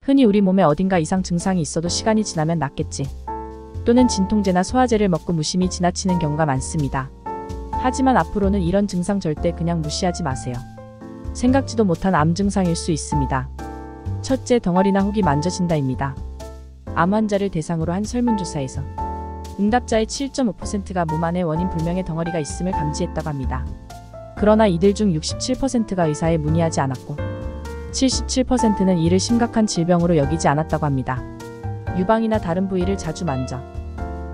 흔히 우리 몸에 어딘가 이상 증상이 있어도 시간이 지나면 낫겠지. 또는 진통제나 소화제를 먹고 무심히 지나치는 경우가 많습니다. 하지만 앞으로는 이런 증상 절대 그냥 무시하지 마세요. 생각지도 못한 암 증상일 수 있습니다. 첫째, 덩어리나 혹이 만져진다입니다. 암 환자를 대상으로 한 설문조사에서 응답자의 7.5%가 몸 안에 원인 불명의 덩어리가 있음을 감지했다고 합니다. 그러나 이들 중 67%가 의사에 문의하지 않았고 77%는 이를 심각한 질병으로 여기지 않았다고 합니다. 유방이나 다른 부위를 자주 만져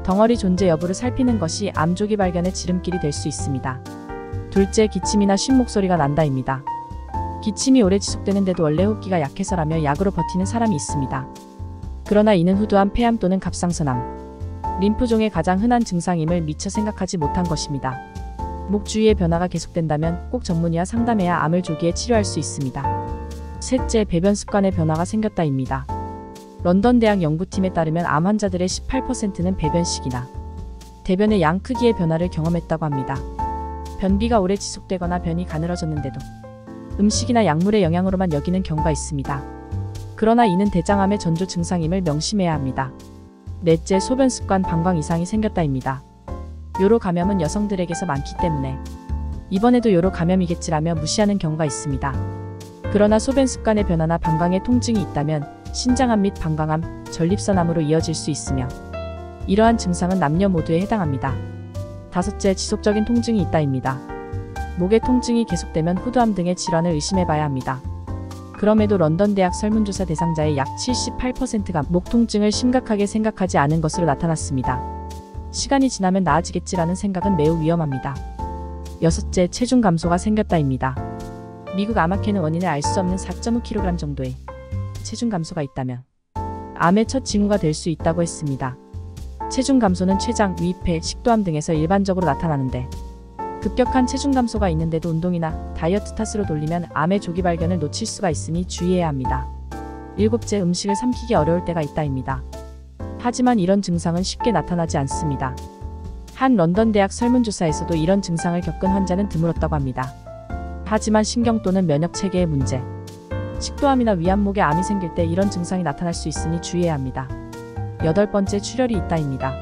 덩어리 존재 여부를 살피는 것이 암 조기 발견의 지름길이 될 수 있습니다. 둘째, 기침이나 쉰 목소리가 난다입니다. 기침이 오래 지속되는데도 원래 호흡기가 약해서라며 약으로 버티는 사람이 있습니다. 그러나 이는 후두암, 폐암 또는 갑상선암, 림프종의 가장 흔한 증상임을 미처 생각하지 못한 것입니다. 목 주위의 변화가 계속된다면 꼭 전문의와 상담해야 암을 조기에 치료할 수 있습니다. 셋째, 배변 습관의 변화가 생겼다입니다. 런던 대학 연구팀에 따르면 암 환자들의 18%는 배변식이나 대변의 양 크기의 변화를 경험했다고 합니다. 변비가 오래 지속되거나 변이 가늘어졌는데도 음식이나 약물의 영향으로만 여기는 경우가 있습니다. 그러나 이는 대장암의 전조 증상임을 명심해야 합니다. 넷째, 소변 습관 방광 이상이 생겼다입니다. 요로 감염은 여성들에게서 많기 때문에 이번에도 요로 감염이겠지라며 무시하는 경우가 있습니다. 그러나 소변 습관의 변화나 방광에 통증이 있다면 신장암 및 방광암, 전립선암으로 이어질 수 있으며 이러한 증상은 남녀 모두에 해당합니다. 다섯째, 지속적인 통증이 있다입니다. 목의 통증이 계속되면 후두암 등의 질환을 의심해봐야 합니다. 그럼에도 런던 대학 설문조사 대상자의 약 78%가 목 통증을 심각하게 생각하지 않은 것으로 나타났습니다. 시간이 지나면 나아지겠지라는 생각은 매우 위험합니다. 여섯째, 체중 감소가 생겼다입니다. 미국 암학회는 원인을 알 수 없는 4.5kg 정도의 체중 감소가 있다면 암의 첫 징후가 될 수 있다고 했습니다. 체중 감소는 췌장, 위, 폐, 식도암 등에서 일반적으로 나타나는데 급격한 체중 감소가 있는데도 운동이나 다이어트 탓으로 돌리면 암의 조기 발견을 놓칠 수가 있으니 주의해야 합니다. 일곱째, 음식을 삼키기 어려울 때가 있다입니다. 하지만 이런 증상은 쉽게 나타나지 않습니다. 한 런던 대학 설문조사에서도 이런 증상을 겪은 환자는 드물었다고 합니다. 하지만 신경 또는 면역 체계의 문제, 식도암이나 위안목에 암이 생길 때 이런 증상이 나타날 수 있으니 주의해야 합니다. 여덟 번째, 출혈이 있다입니다.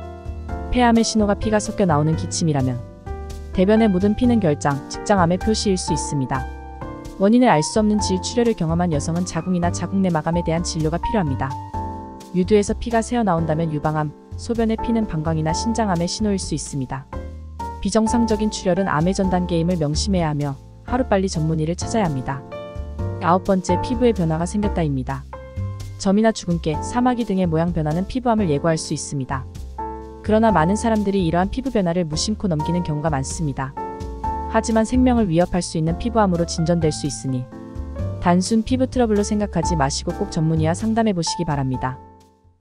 폐암의 신호가 피가 섞여 나오는 기침이라면 대변에 묻은 피는 결장, 직장암의 표시일 수 있습니다. 원인을 알 수 없는 질출혈을 경험한 여성은 자궁이나 자궁 내 마감에 대한 진료가 필요합니다. 유두에서 피가 새어 나온다면 유방암, 소변에 피는 방광이나 신장암의 신호일 수 있습니다. 비정상적인 출혈은 암의 전 단계임을 명심해야 하며 하루빨리 전문의를 찾아야 합니다. 아홉 번째, 피부의 변화가 생겼다입니다. 점이나 주근깨, 사마귀 등의 모양 변화는 피부암을 예고할 수 있습니다. 그러나 많은 사람들이 이러한 피부 변화를 무심코 넘기는 경우가 많습니다. 하지만 생명을 위협할 수 있는 피부암으로 진전될 수 있으니 단순 피부 트러블로 생각하지 마시고 꼭 전문의와 상담해 보시기 바랍니다.